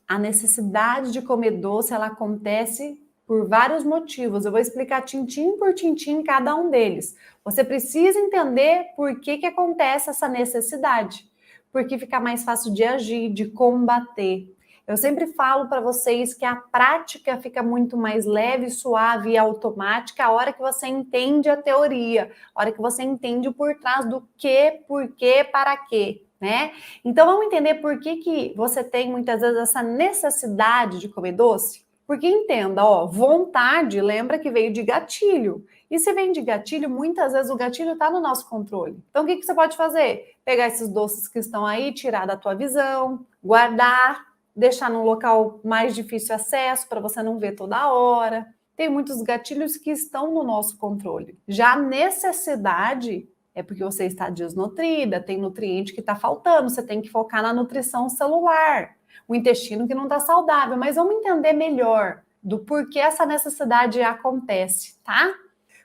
A necessidade de comer doce, ela acontece por vários motivos. Eu vou explicar tintim por tintim cada um deles. Você precisa entender por que acontece essa necessidade, porque fica mais fácil de agir, de combater. Eu sempre falo para vocês que a prática fica muito mais leve, suave e automática a hora que você entende a teoria, a hora que você entende o por trás do que, por quê, para quê, né? Então vamos entender por que você tem muitas vezes essa necessidade de comer doce? Porque entenda, ó, vontade, lembra que veio de gatilho. E se vem de gatilho, muitas vezes o gatilho está no nosso controle. Então o que você pode fazer? Pegar esses doces que estão aí, tirar da tua visão, guardar, deixar num local mais difícil acesso para você não ver toda hora. Tem muitos gatilhos que estão no nosso controle. Já a necessidade é porque você está desnutrida, tem nutriente que está faltando, você tem que focar na nutrição celular, o intestino que não está saudável. Mas vamos entender melhor do porquê essa necessidade acontece, tá?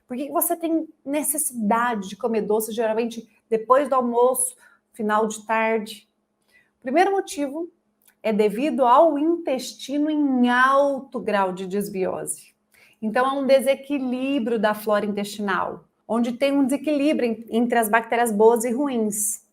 Por que você tem necessidade de comer doce, geralmente depois do almoço, final de tarde? O primeiro motivo é devido ao intestino em alto grau de desbiose. Então, é um desequilíbrio da flora intestinal, onde tem um desequilíbrio entre as bactérias boas e ruins.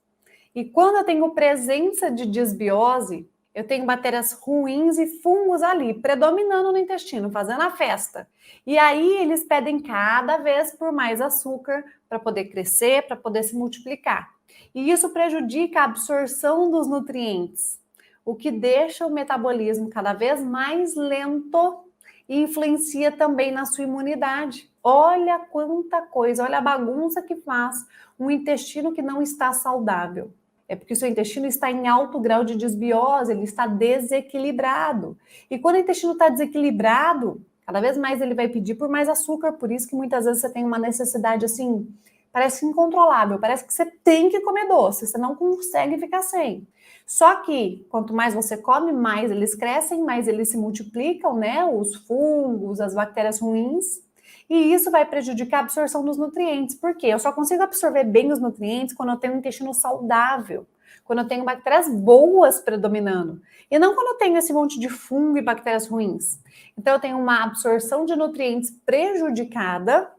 E quando eu tenho presença de desbiose, eu tenho bactérias ruins e fungos ali, predominando no intestino, fazendo a festa. E aí eles pedem cada vez por mais açúcar para poder crescer, para poder se multiplicar. E isso prejudica a absorção dos nutrientes, o que deixa o metabolismo cada vez mais lento e influencia também na sua imunidade. Olha quanta coisa, olha a bagunça que faz um intestino que não está saudável. É porque o seu intestino está em alto grau de desbiose, ele está desequilibrado. E quando o intestino está desequilibrado, cada vez mais ele vai pedir por mais açúcar, por isso que muitas vezes você tem uma necessidade assim, parece incontrolável, parece que você tem que comer doce, você não consegue ficar sem. Só que quanto mais você come, mais eles crescem, mais eles se multiplicam, né? Os fungos, as bactérias ruins. E isso vai prejudicar a absorção dos nutrientes. Por quê? Eu só consigo absorver bem os nutrientes quando eu tenho um intestino saudável, quando eu tenho bactérias boas predominando. E não quando eu tenho esse monte de fungo e bactérias ruins. Então eu tenho uma absorção de nutrientes prejudicada.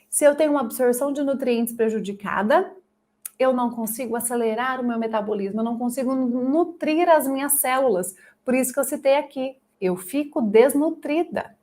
Se eu tenho uma absorção de nutrientes prejudicada, eu não consigo acelerar o meu metabolismo, eu não consigo nutrir as minhas células. Por isso que eu citei aqui, eu fico desnutrida.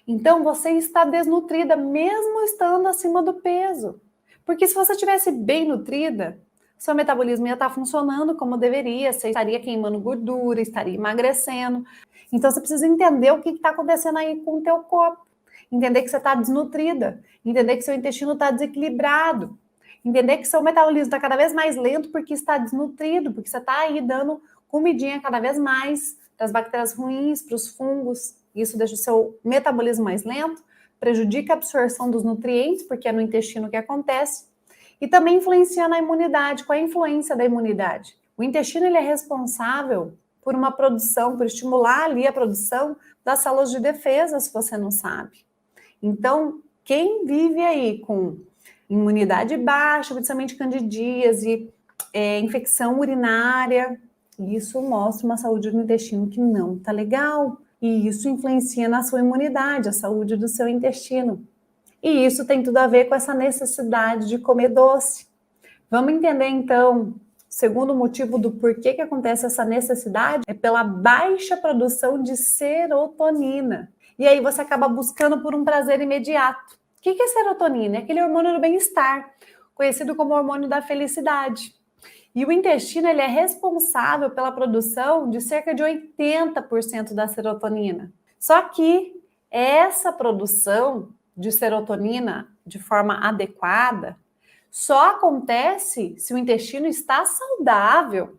Então, você está desnutrida mesmo estando acima do peso. Porque se você estivesse bem nutrida, seu metabolismo ia estar funcionando como deveria, você estaria queimando gordura, estaria emagrecendo. Então, você precisa entender o que está acontecendo aí com o teu corpo. Entender que você está desnutrida, entender que seu intestino está desequilibrado, entender que seu metabolismo está cada vez mais lento porque está desnutrido, porque você está aí dando comidinha cada vez mais para as bactérias ruins, para os fungos. Isso deixa o seu metabolismo mais lento, prejudica a absorção dos nutrientes, porque é no intestino que acontece, e também influencia na imunidade. Qual é a influência da imunidade? O intestino ele é responsável por uma produção, por estimular ali a produção das células de defesa, se você não sabe. Então, quem vive aí com imunidade baixa, principalmente candidíase, infecção urinária, isso mostra uma saúde do intestino que não está legal. E isso influencia na sua imunidade, a saúde do seu intestino. E isso tem tudo a ver com essa necessidade de comer doce. Vamos entender, então, o segundo motivo do porquê que acontece essa necessidade é pela baixa produção de serotonina. E aí você acaba buscando por um prazer imediato. O que é serotonina? É aquele hormônio do bem-estar, conhecido como hormônio da felicidade. E o intestino ele é responsável pela produção de cerca de 80% da serotonina. Só que essa produção de serotonina de forma adequada só acontece se o intestino está saudável.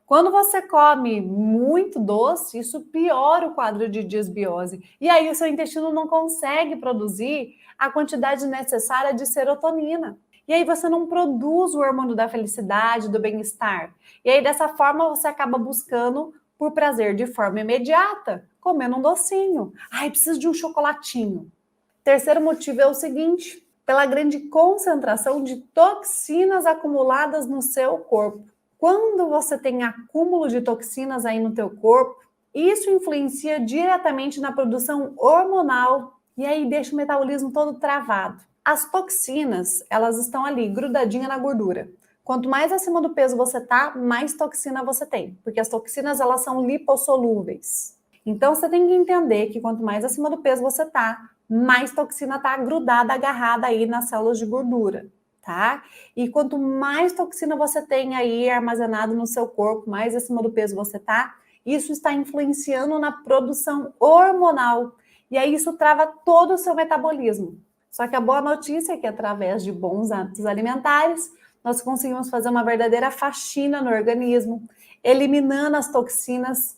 Quando você come muito doce, isso piora o quadro de desbiose. E aí o seu intestino não consegue produzir a quantidade necessária de serotonina. E aí você não produz o hormônio da felicidade, do bem-estar. E aí dessa forma você acaba buscando por prazer de forma imediata, comendo um docinho. Ai, preciso de um chocolatinho. Terceiro motivo é o seguinte, pela grande concentração de toxinas acumuladas no seu corpo. Quando você tem acúmulo de toxinas aí no teu corpo, Isso influencia diretamente na produção hormonal e aí deixa o metabolismo todo travado. As toxinas, elas estão ali, grudadinha na gordura. Quanto mais acima do peso você tá, mais toxina você tem, porque as toxinas, elas são lipossolúveis. Então, você tem que entender que quanto mais acima do peso você tá, mais toxina tá grudada, agarrada aí nas células de gordura, tá? E quanto mais toxina você tem aí armazenado no seu corpo, mais acima do peso você tá, isso está influenciando na produção hormonal. E aí isso trava todo o seu metabolismo. Só que a boa notícia é que através de bons hábitos alimentares, nós conseguimos fazer uma verdadeira faxina no organismo, eliminando as toxinas.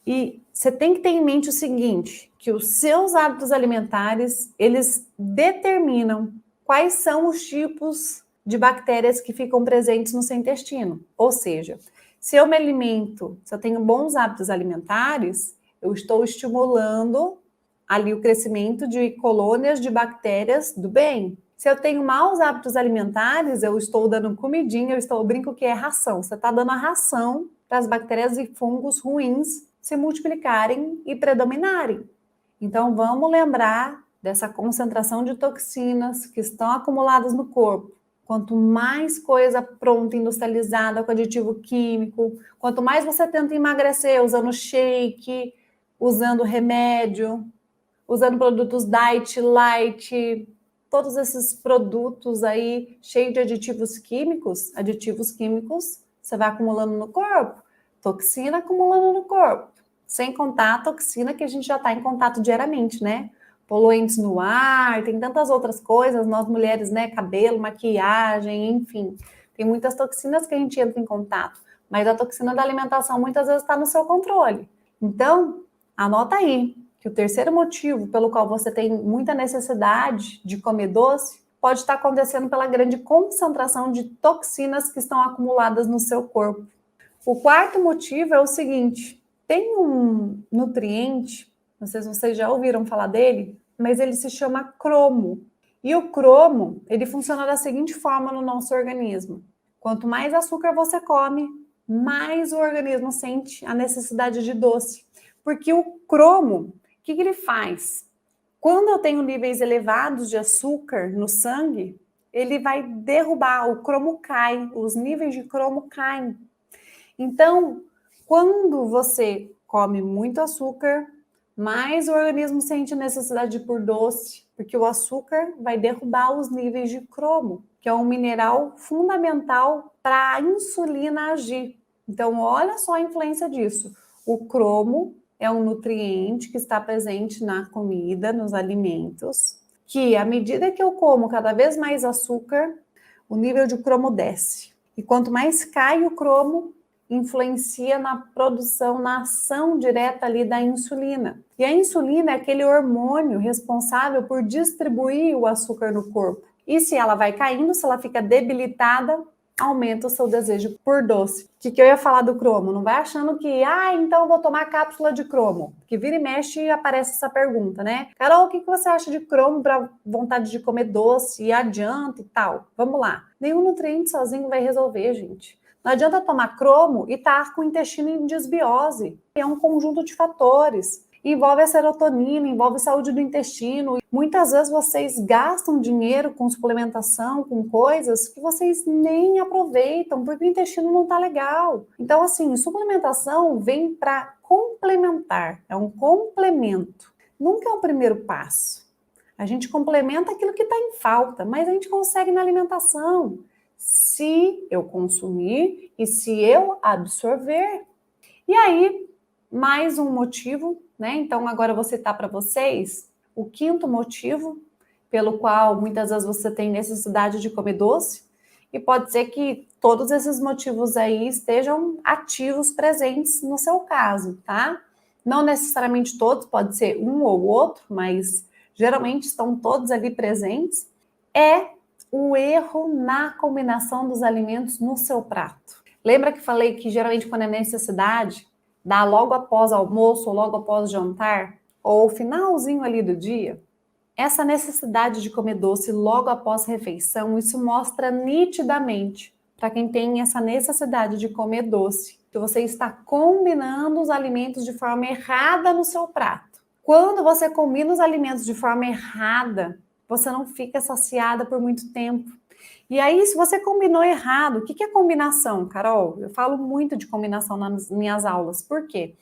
E você tem que ter em mente o seguinte, que os seus hábitos alimentares, eles determinam quais são os tipos de bactérias que ficam presentes no seu intestino. Ou seja, se eu me alimento, se eu tenho bons hábitos alimentares, eu estou estimulando ali o crescimento de colônias de bactérias do bem. Se eu tenho maus hábitos alimentares, eu estou dando comidinha, eu brinco que é ração. Você está dando a ração para as bactérias e fungos ruins se multiplicarem e predominarem. Então, vamos lembrar dessa concentração de toxinas que estão acumuladas no corpo. Quanto mais coisa pronta, industrializada, com aditivo químico, quanto mais você tenta emagrecer usando shake, usando remédio, usando produtos diet, light, todos esses produtos aí cheios de aditivos químicos, você vai acumulando no corpo, toxina acumulando no corpo, sem contar a toxina que a gente já está em contato diariamente, né? Poluentes no ar, tem tantas outras coisas, nós mulheres, né? Cabelo, maquiagem, enfim, tem muitas toxinas que a gente entra em contato, mas a toxina da alimentação muitas vezes está no seu controle. Então, anota aí que o terceiro motivo pelo qual você tem muita necessidade de comer doce pode estar acontecendo pela grande concentração de toxinas que estão acumuladas no seu corpo. O quarto motivo é o seguinte, tem um nutriente, não sei se vocês já ouviram falar dele, mas ele se chama cromo. E o cromo, ele funciona da seguinte forma no nosso organismo. Quanto mais açúcar você come, mais o organismo sente a necessidade de doce. Porque o cromo, o que ele faz? Quando eu tenho níveis elevados de açúcar no sangue, ele vai derrubar, o cromo cai, os níveis de cromo caem. Então, quando você come muito açúcar, mais o organismo sente necessidade por doce, porque o açúcar vai derrubar os níveis de cromo, que é um mineral fundamental para a insulina agir. Então, olha só a influência disso. O cromo é um nutriente que está presente na comida, nos alimentos, que à medida que eu como cada vez mais açúcar, o nível de cromo desce. E quanto mais cai o cromo, influencia na produção, na ação direta ali da insulina. E a insulina é aquele hormônio responsável por distribuir o açúcar no corpo. E se ela vai caindo, se ela fica debilitada, aumenta o seu desejo por doce. O que eu ia falar do cromo? Não vai achando que, então eu vou tomar cápsula de cromo. Que vira e mexe e aparece essa pergunta, né? Carol, o que você acha de cromo para vontade de comer doce e adianta e tal? Vamos lá. Nenhum nutriente sozinho vai resolver, gente. Não adianta tomar cromo e estar com o intestino em desbiose. É um conjunto de fatores. Envolve a serotonina, envolve a saúde do intestino. Muitas vezes vocês gastam dinheiro com suplementação, com coisas que vocês nem aproveitam, porque o intestino não está legal. Então, assim, suplementação vem para complementar, é um complemento. Nunca é o primeiro passo. A gente complementa aquilo que está em falta, mas a gente consegue na alimentação. Se eu consumir e se eu absorver. E aí, mais um motivo, né? Então, agora eu vou citar para vocês o quinto motivo pelo qual muitas vezes você tem necessidade de comer doce, e pode ser que todos esses motivos aí estejam ativos, presentes no seu caso, tá? Não necessariamente todos, pode ser um ou outro, mas geralmente estão todos ali presentes. É o erro na combinação dos alimentos no seu prato. Lembra que falei que geralmente quando é necessidade, dá logo após almoço ou logo após jantar, ou finalzinho ali do dia? Essa necessidade de comer doce logo após refeição, isso mostra nitidamente para quem tem essa necessidade de comer doce, que você está combinando os alimentos de forma errada no seu prato. Quando você combina os alimentos de forma errada, você não fica saciada por muito tempo. E aí, se você combinou errado, o que é combinação, Carol? Eu falo muito de combinação nas minhas aulas. Por quê?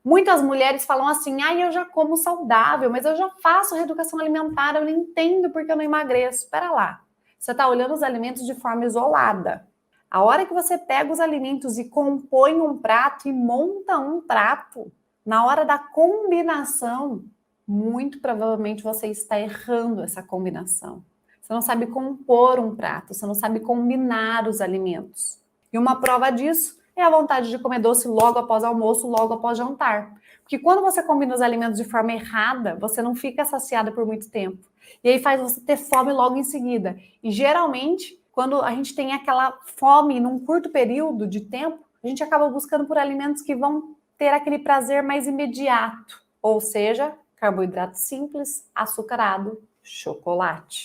Muitas mulheres falam assim, eu já como saudável, mas eu já faço reeducação alimentar, eu não entendo porque eu não emagreço. Espera lá, você está olhando os alimentos de forma isolada. A hora que você pega os alimentos e compõe um prato e monta um prato, na hora da combinação, muito provavelmente você está errando essa combinação. Você não sabe compor um prato, você não sabe combinar os alimentos. E uma prova disso é a vontade de comer doce logo após almoço, logo após jantar. Porque quando você combina os alimentos de forma errada, você não fica saciada por muito tempo. E aí faz você ter fome logo em seguida. E geralmente, quando a gente tem aquela fome num curto período de tempo, a gente acaba buscando por alimentos que vão ter aquele prazer mais imediato. Ou seja, carboidrato simples, açucarado, chocolate.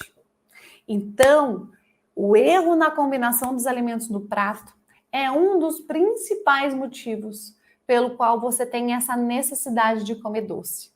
Então, o erro na combinação dos alimentos no prato é um dos principais motivos pelo qual você tem essa necessidade de comer doce.